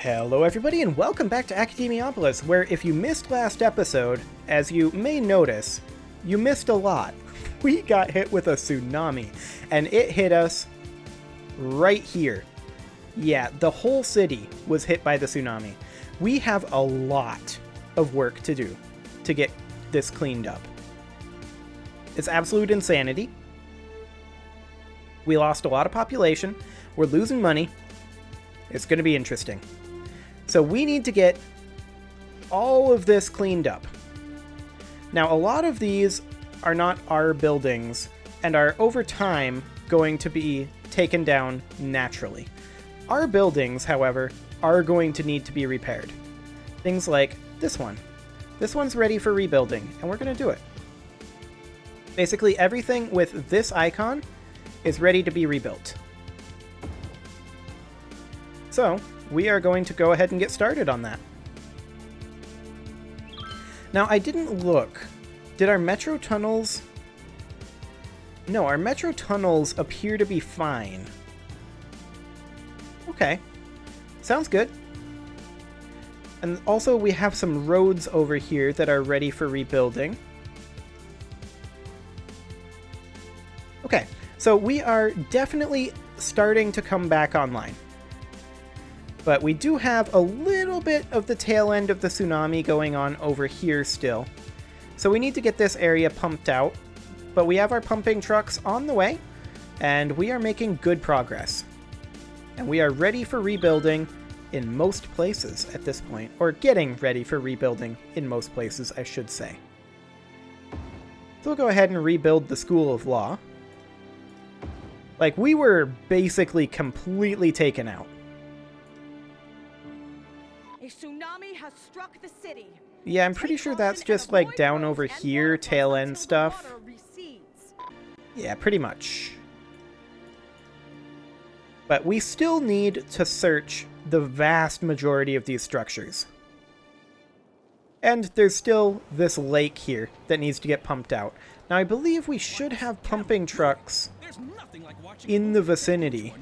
Hello everybody and welcome back to Academiopolis, where if you missed last episode, as you may notice, you missed a lot. We got hit with a tsunami, and it hit us right here. Yeah, the whole city was hit by the tsunami. We have a lot of work to do to get this cleaned up. It's absolute insanity. We lost a lot of population. We're losing money. It's going to be interesting. So we need to get all of this cleaned up. Now, a lot of these are not our buildings and are over time going to be taken down naturally. Our buildings, however, are going to need to be repaired. Things like this one. This one's ready for rebuilding, and we're going to do it. Basically, everything with this icon is ready to be rebuilt. So, we are going to go ahead and get started on that. Now, I didn't look. Did our metro tunnels... No, our metro tunnels appear to be fine. Okay. Sounds good. And also, we have some roads over here that are ready for rebuilding. Okay, so we are definitely starting to come back online. But we do have a little bit of the tail end of the tsunami going on over here still. So we need to get this area pumped out. But we have our pumping trucks on the way, and we are making good progress. And we are ready for rebuilding in most places at this point. Or getting ready for rebuilding in most places, I should say. So we'll go ahead and rebuild the School of Law. Like, we were basically completely taken out. A tsunami has struck the city. Yeah, I'm pretty sure that's just like down over here, tail end stuff. Yeah, pretty much. But we still need to search the vast majority of these structures. And there's still this lake here that needs to get pumped out. Now, I believe we should have pumping trucks in the vicinity,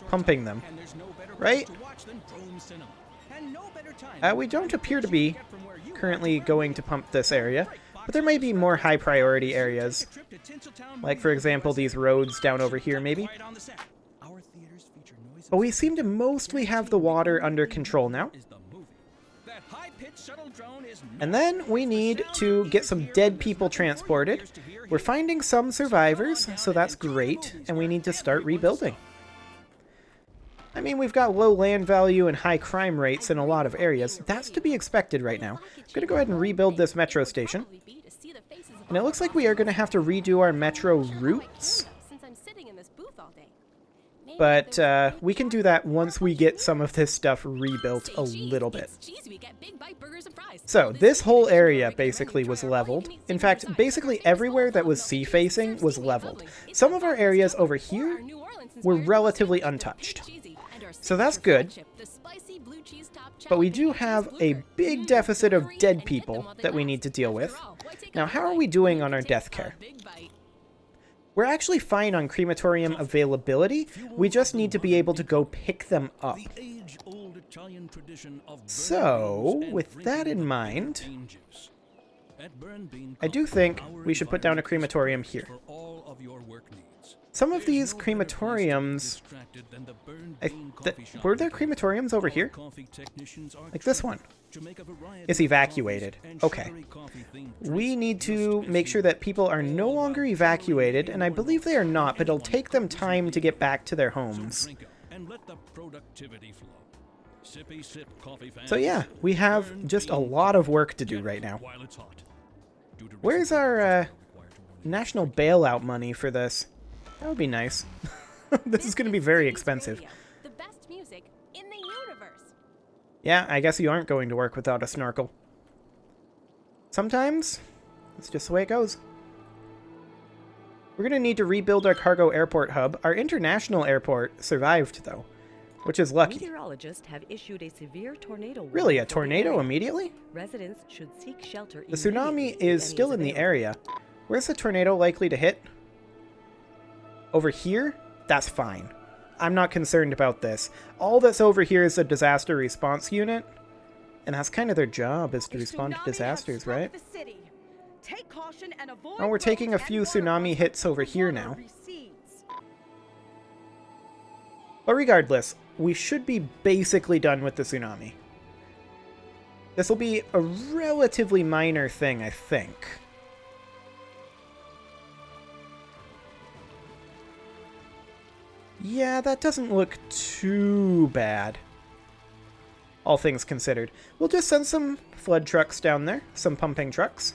pumping them, right? We don't appear to be currently going to pump this area, but there may be more high priority areas. Like, for example, these roads down over here, maybe. But we seem to mostly have the water under control now. And then we need to get some dead people transported. We're finding some survivors, so that's great, and we need to start rebuilding. I mean, we've got low land value and high crime rates in a lot of areas. That's to be expected right now. I'm going to go ahead and rebuild this metro station. And it looks like we are going to have to redo our metro routes. But we can do that once we get some of this stuff rebuilt a little bit. So, this whole area basically was leveled. In fact, basically everywhere that was sea-facing was leveled. Some of our areas over here were relatively untouched. So that's good. But we do have a big deficit of dead people that we need to deal with. Now, how are we doing on our death care? We're actually fine on crematorium availability. We just need to be able to go pick them up. So, with that in mind, I do think we should put down a crematorium here. Some of these crematoriums... were there crematoriums over here? Like this one. It's evacuated. Okay. We need to make sure that people are no longer evacuated, and I believe they are not, but it'll take them time to get back to their homes. So yeah, we have just a lot of work to do right now. Where's our national bailout money for this? That would be nice. This is going to be very expensive. The best music in the universe. Yeah, I guess you aren't going to work without a snorkel. Sometimes, it's just the way it goes. We're going to need to rebuild our cargo airport hub. Our international airport survived, though, which is lucky. Meteorologists have issued a severe tornado warning. Really, a tornado immediately? Residents should seek shelter. The tsunami is still in the area. Where's the tornado likely to hit? Over here? That's fine. I'm not concerned about this. All that's over here is a disaster response unit. And that's kind of their job, is to respond to disasters, right? Take caution and avoid Oh, we're taking a few tsunami hits over here now. But regardless, we should be basically done with the tsunami. This will be a relatively minor thing, I think. Yeah, that doesn't look too bad, all things considered. We'll just send some flood trucks down there, some pumping trucks.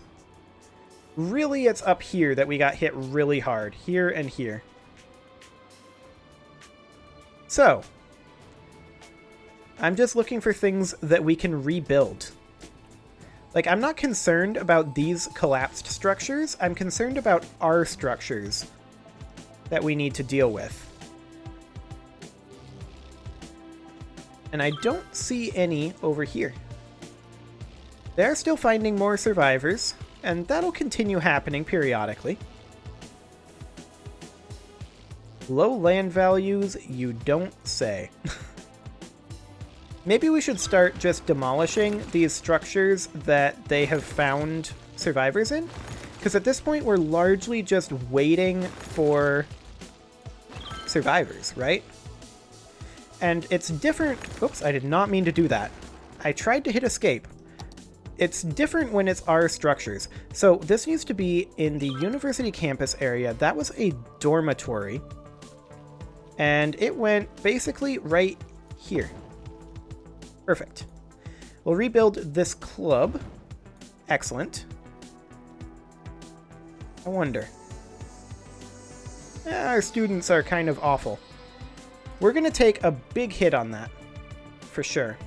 Really, it's up here that we got hit really hard, here and here. So, I'm just looking for things that we can rebuild. Like, I'm not concerned about these collapsed structures. I'm concerned about our structures that we need to deal with. And I don't see any over here. They're still finding more survivors, and that'll continue happening periodically. Low land values, you don't say. Maybe we should start just demolishing these structures that they have found survivors in. Because at this point, we're largely just waiting for survivors, right? And it's different... Oops, I did not mean to do that. I tried to hit escape. It's different when it's our structures. So this needs to be in the university campus area. That was a dormitory. And it went basically right here. Perfect. We'll rebuild this club. Excellent. I wonder. Our students are kind of awful. We're going to take a big hit on that, for sure.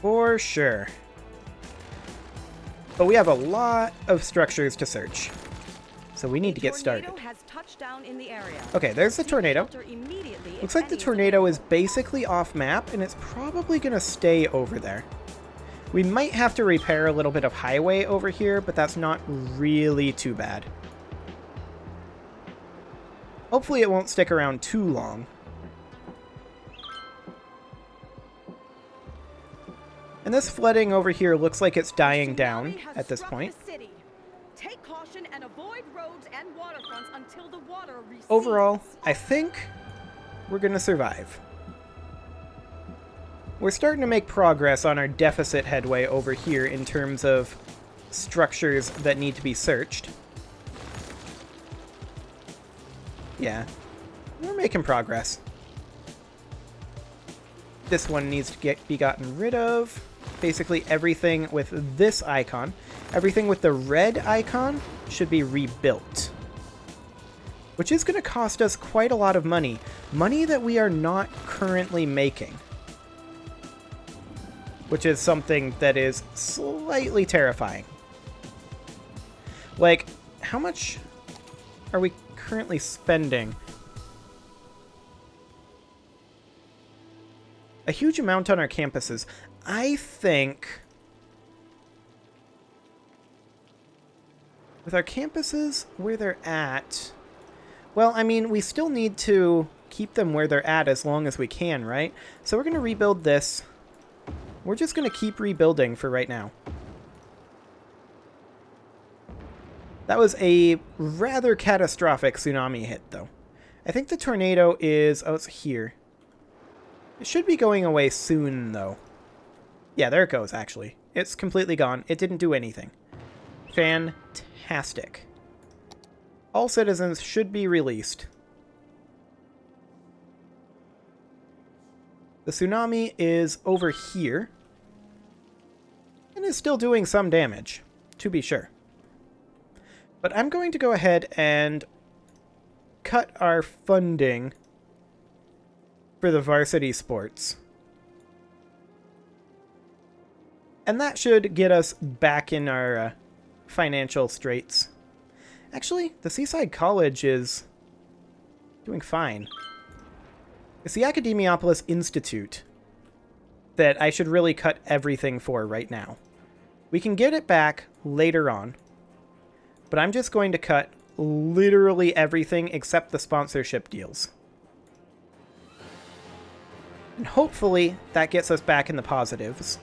For sure. But we have a lot of structures to search. So we need to get started. Okay, there's the tornado. Looks like the tornado is basically off map, and it's probably going to stay over there. We might have to repair a little bit of highway over here, but that's not really too bad. Hopefully it won't stick around too long. And this flooding over here looks like it's dying down at this point. Take caution and avoid roads and waterfronts until the water recedes. Overall, I think we're going to survive. We're starting to make progress on our deficit headway over here in terms of structures that need to be searched. Yeah, we're making progress. This one needs to be gotten rid of. Basically everything with this icon. Everything with the red icon should be rebuilt. Which is going to cost us quite a lot of money. Money that we are not currently making. Which is something that is slightly terrifying. Like, how much are we currently spending? A huge amount on our campuses. I think with our campuses where they're at, well, I mean, we still need to keep them where they're at as long as we can, right? So we're going to rebuild this. We're just going to keep rebuilding for right now. That was a rather catastrophic tsunami hit, though. I think the tornado is... Oh, it's here. It should be going away soon, though. Yeah, there it goes, actually. It's completely gone. It didn't do anything. Fantastic. All citizens should be released. The tsunami is over here. And is still doing some damage, to be sure. But I'm going to go ahead and cut our funding for the varsity sports. And that should get us back in our financial straits. Actually, the Seaside College is doing fine. It's the Academiopolis Institute that I should really cut everything for right now. We can get it back later on, but I'm just going to cut literally everything except the sponsorship deals. And hopefully that gets us back in the positives.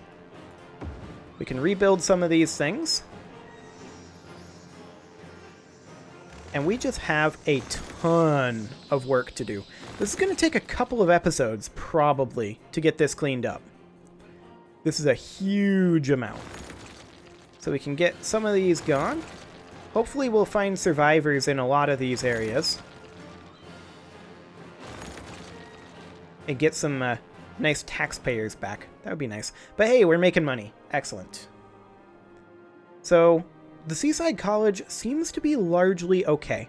We can rebuild some of these things. And we just have a ton of work to do. This is going to take a couple of episodes, probably, to get this cleaned up. This is a huge amount. So we can get some of these gone. Hopefully we'll find survivors in a lot of these areas. And get some nice taxpayers back. That would be nice. But hey, we're making money. Excellent. So, the Seaside College seems to be largely okay.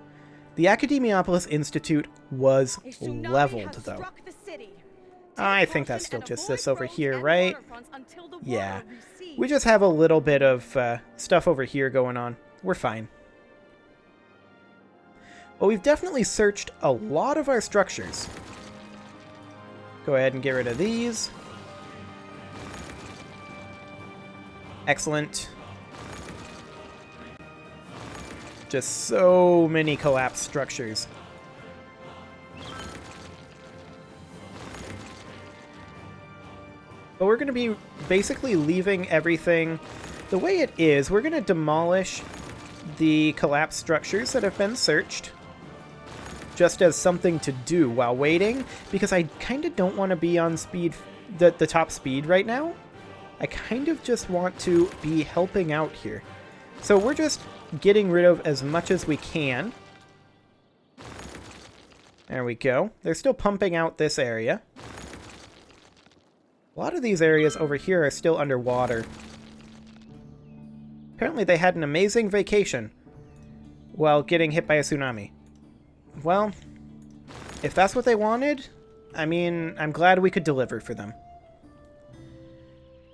The Academiopolis Institute was leveled, though. I think that's still just this over here, right? Yeah. We just have a little bit of stuff over here going on. We're fine. Well, we've definitely searched a lot of our structures. Go ahead and get rid of these. Excellent. Just so many collapsed structures. But we're going to be basically leaving everything the way it is. We're going to demolish the collapsed structures that have been searched, just as something to do while waiting, because I kind of don't want to be on speed, the top speed right now. I kind of just want to be helping out here. So we're just getting rid of as much as we can. There we go. They're still pumping out this area. A lot of these areas over here are still underwater. Apparently they had an amazing vacation while getting hit by a tsunami. Well, if that's what they wanted, I mean, I'm glad we could deliver for them.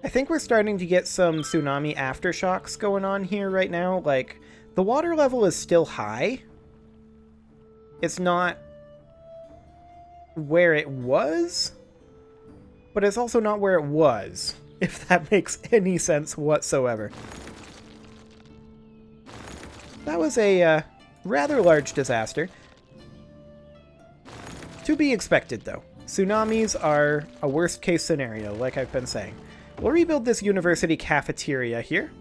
I think we're starting to get some tsunami aftershocks going on here right now. Like, the water level is still high. It's not where it was, but it's also not where it was, if that makes any sense whatsoever. That was a rather large disaster. To be expected, though. Tsunamis are a worst-case scenario, like I've been saying. We'll rebuild this university cafeteria here.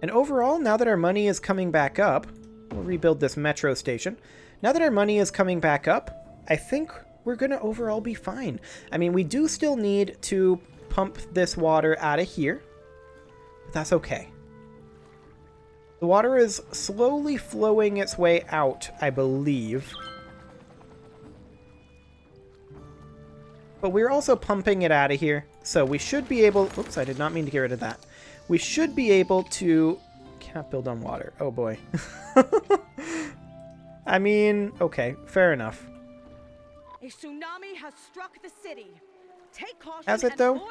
And overall, now that our money is coming back up, we'll rebuild this metro station. Now that our money is coming back up, I think we're going to overall be fine. I mean, we do still need to pump this water out of here, but that's okay. The water is slowly flowing its way out, I believe. But we're also pumping it out of here, so we should be able... Oops, I did not mean to get rid of that. We should be able to... Cannot build on water. Oh boy. I mean, okay, fair enough. A tsunami has struck the city. Take caution. Has it, though?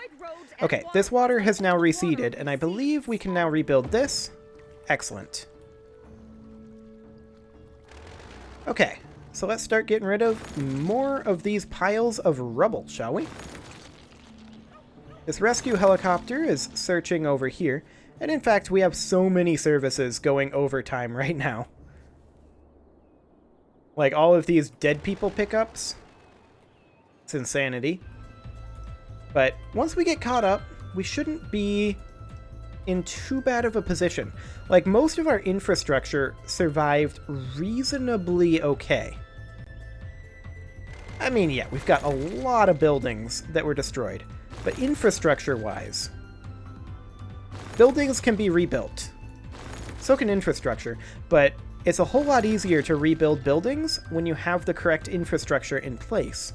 Okay, this water has now receded, and I believe we can now rebuild this. Excellent. Okay, so let's start getting rid of more of these piles of rubble, shall we? This rescue helicopter is searching over here, and in fact we have so many services going overtime right now. Like all of these dead people pickups. It's insanity. But once we get caught up, we shouldn't be in too bad of a position. Like, most of our infrastructure survived reasonably okay. I mean, yeah, we've got a lot of buildings that were destroyed, but infrastructure-wise, buildings can be rebuilt. So can infrastructure, but it's a whole lot easier to rebuild buildings when you have the correct infrastructure in place.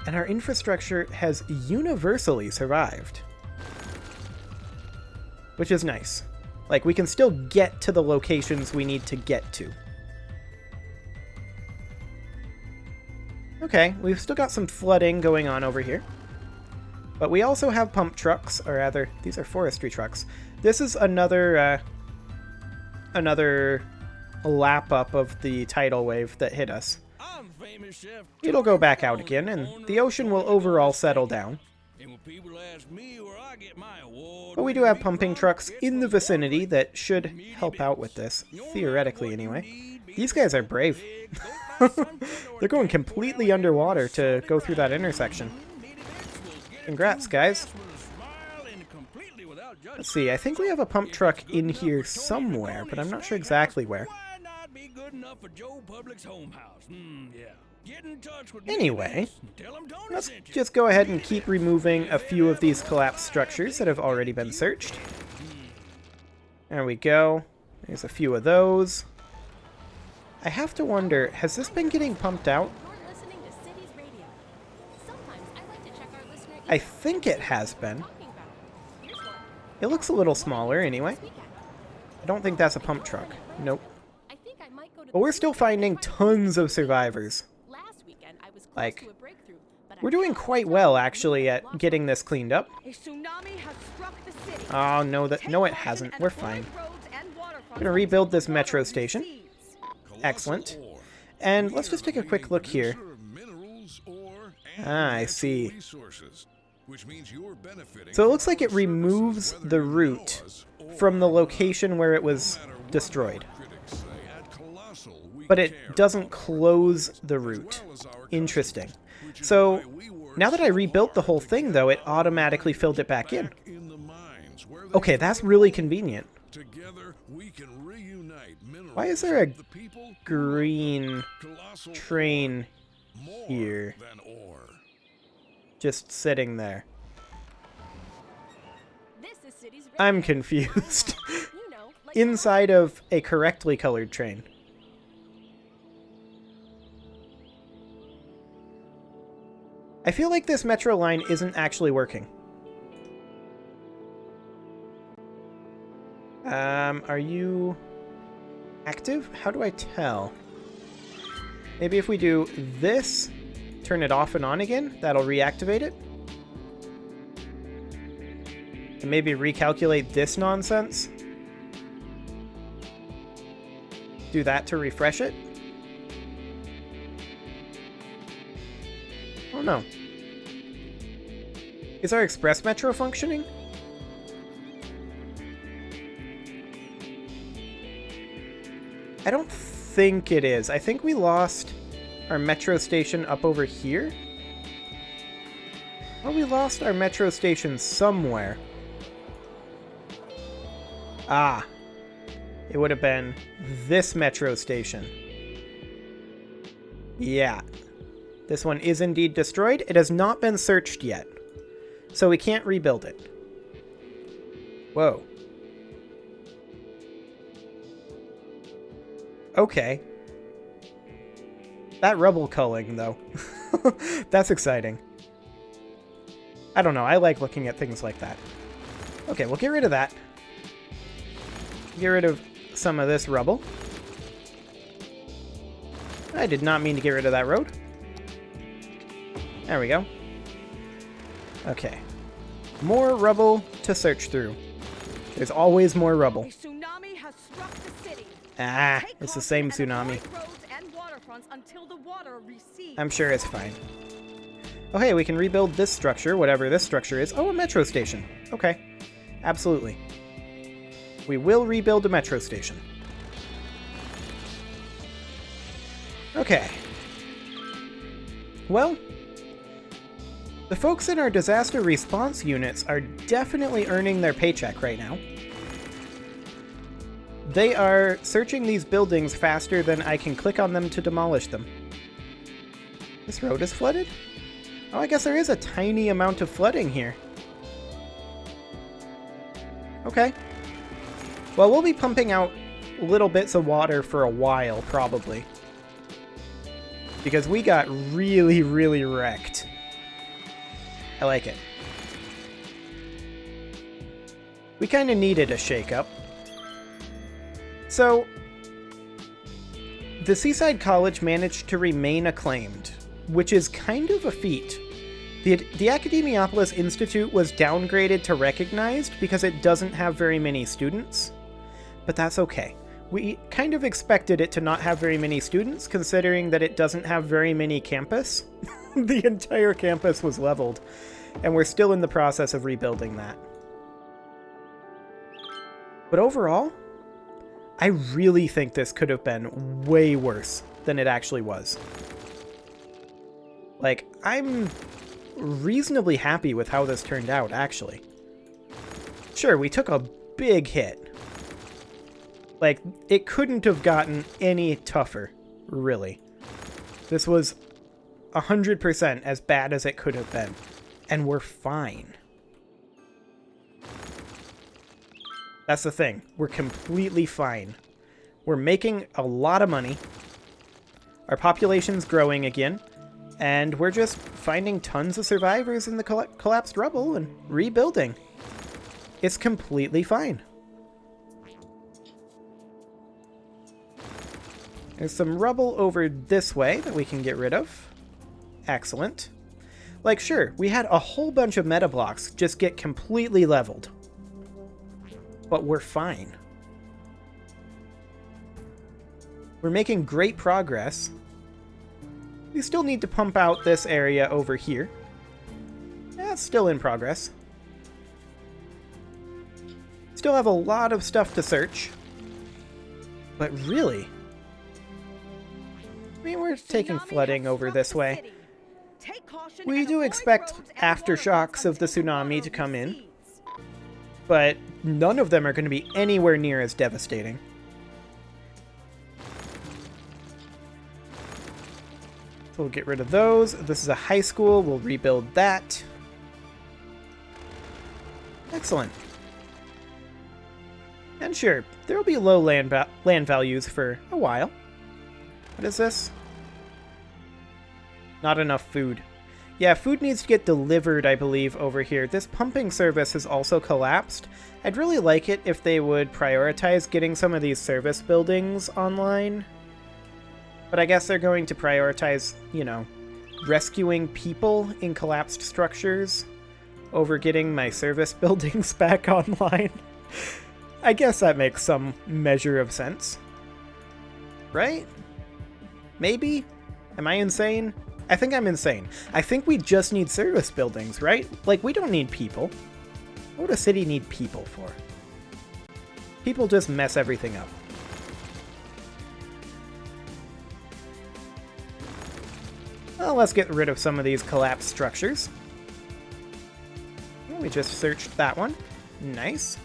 And our infrastructure has universally survived. Which is nice. Like, we can still get to the locations we need to get to. Okay, we've still got some flooding going on over here. But we also have pump trucks, or rather, these are forestry trucks. This is another lap up of the tidal wave that hit us. It'll go back out again, and the ocean will overall settle down. And when people ask me where I get my award, But we do have pumping trucks in the vicinity that should help out with this, theoretically anyway. These guys are brave. They're going completely underwater to go through that intersection. Congrats, guys. Let's see, I think we have a pump truck in here somewhere, but I'm not sure exactly where. Anyway, let's just go ahead and keep removing a few of these collapsed structures that have already been searched. There we go. There's a few of those. I have to wonder, has this been getting pumped out? I think it has been. It looks a little smaller anyway. I don't think that's a pump truck. Nope. But we're still finding tons of survivors. Like, we're doing quite well, actually, at getting this cleaned up. Oh, no, no it hasn't. We're fine. I'm going to rebuild this metro station. Excellent. And let's just take a quick look here. Ah, I see. So it looks like it removes the route from the location where it was destroyed. But it doesn't close the route. Interesting. So now that I rebuilt the whole thing, though, it automatically filled it back in. Okay, that's really convenient. Why is there a green train here? Just sitting there. I'm confused. Inside of a correctly colored train. I feel like this metro line isn't actually working. Are you active? How do I tell? Maybe if we do this, turn it off and on again, that'll reactivate it. And maybe recalculate this nonsense. Do that to refresh it. Oh no. Is our express metro functioning? I don't think it is. I think we lost our metro station up over here. Well, we lost our metro station somewhere. Ah. It would have been this metro station. Yeah. This one is indeed destroyed. It has not been searched yet. So we can't rebuild it. Whoa. Okay. That rubble culling, though. That's exciting. I don't know. I like looking at things like that. Okay, we'll get rid of that. Get rid of some of this rubble. I did not mean to get rid of that road. There we go. Okay. More rubble to search through. There's always more rubble. Ah, it's the same tsunami. I'm sure it's fine. Oh hey, we can rebuild this structure, whatever this structure is. Oh, a metro station. Okay. Absolutely. We will rebuild a metro station. Okay. Well, the folks in our disaster response units are definitely earning their paycheck right now. They are searching these buildings faster than I can click on them to demolish them. This road is flooded? Oh, I guess there is a tiny amount of flooding here. Okay. Well, we'll be pumping out little bits of water for a while, probably. Because we got really, really wrecked. I like it. We kind of needed a shake-up. So, the Seaside College managed to remain acclaimed, which is kind of a feat. The Academiopolis Institute was downgraded to recognized because it doesn't have very many students, but that's okay. We kind of expected it to not have very many students, considering that it doesn't have very many campus. The entire campus was leveled. and we're still in the process of rebuilding that. But overall, I really think this could have been way worse than it actually was. Like, I'm reasonably happy with how this turned out, actually. Sure, we took a big hit. Like, it couldn't have gotten any tougher, really. This was 100% as bad as it could have been, and we're fine. That's the thing. We're completely fine. We're making a lot of money. Our population's growing again. And we're just finding tons of survivors in the collapsed rubble and rebuilding. It's completely fine. There's some rubble over this way that we can get rid of. Excellent. Like, sure, we had a whole bunch of meta blocks just get completely leveled. But we're fine. We're making great progress. We still need to pump out this area over here. That's still in progress. Still have a lot of stuff to search. But really, I mean, we're taking flooding over this way. We do expect aftershocks of the tsunami to come in, but none of them are going to be anywhere near as devastating. So we'll get rid of those. This is a high school. We'll rebuild that. Excellent. And sure, there will be low land values for a while. What is this? Not enough food. Yeah, food needs to get delivered, I believe, over here. This pumping service has also collapsed. I'd really like it if they would prioritize getting some of these service buildings online. But I guess they're going to prioritize, you know, rescuing people in collapsed structures over getting my service buildings back online. I guess that makes some measure of sense. Right? Maybe? Am I insane? I think I'm insane. I think we just need service buildings, right? Like, we don't need people. What would a city need people for? People just mess everything up. Well, let's get rid of some of these collapsed structures. We just searched that one. Nice.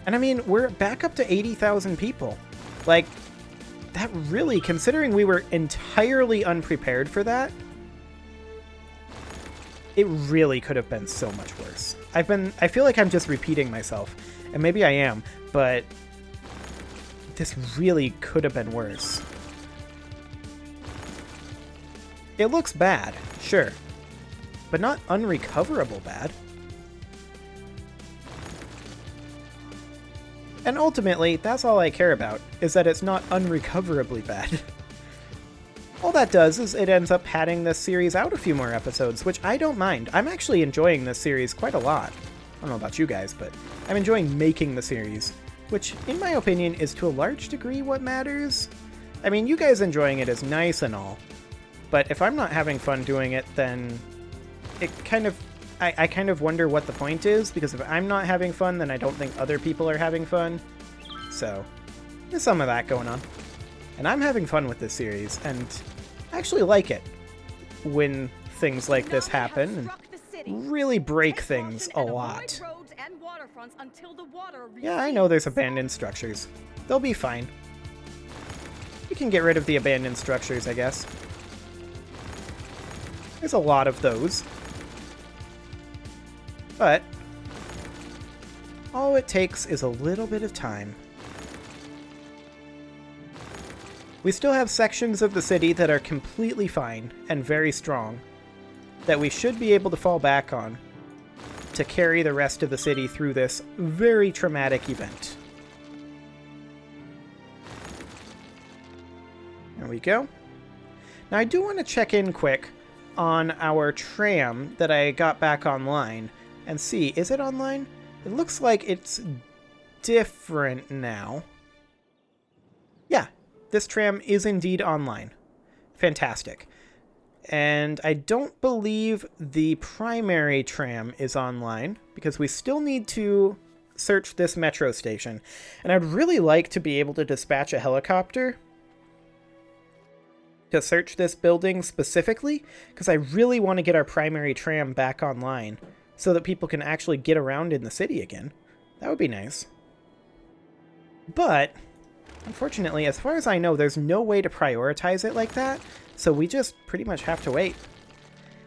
And I mean, we're back up to 80,000 people. Like, that really, considering we were entirely unprepared for that, it really could have been so much worse. I feel like I'm just repeating myself, and maybe I am, but this really could have been worse. It looks bad, sure, but not unrecoverable bad. And ultimately, that's all I care about, is that it's not unrecoverably bad. All that does is it ends up padding this series out a few more episodes, which I don't mind. I'm actually enjoying this series quite a lot. I don't know about you guys, but I'm enjoying making the series, which, in my opinion, is to a large degree what matters. I mean, you guys enjoying it is nice and all, but if I'm not having fun doing it, then it kind of... I kind of wonder what the point is, because if I'm not having fun, then I don't think other people are having fun. So, there's some of that going on. And I'm having fun with this series, and I actually like it when things like this happen and really break things a lot. Yeah, I know there's abandoned structures. They'll be fine. We can get rid of the abandoned structures, I guess. There's a lot of those. But all it takes is a little bit of time. We still have sections of the city that are completely fine and very strong that we should be able to fall back on to carry the rest of the city through this very traumatic event. There we go. Now I do want to check in quick on our tram that I got back online and see, is it online? It looks like it's different now. Yeah, this tram is indeed online. Fantastic. And I don't believe the primary tram is online, because we still need to search this metro station. And I'd really like to be able to dispatch a helicopter to search this building specifically, because I really want to get our primary tram back online so that people can actually get around in the city again. That would be nice. But, unfortunately, as far as I know, there's no way to prioritize it like that, so we just pretty much have to wait.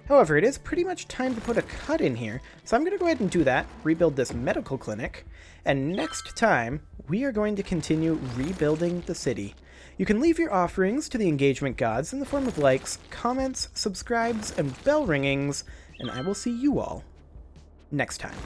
However, it is pretty much time to put a cut in here, so I'm going to go ahead and do that, rebuild this medical clinic, and next time, we are going to continue rebuilding the city. You can leave your offerings to the engagement gods in the form of likes, comments, subscribes, and bell ringings, and I will see you all next time.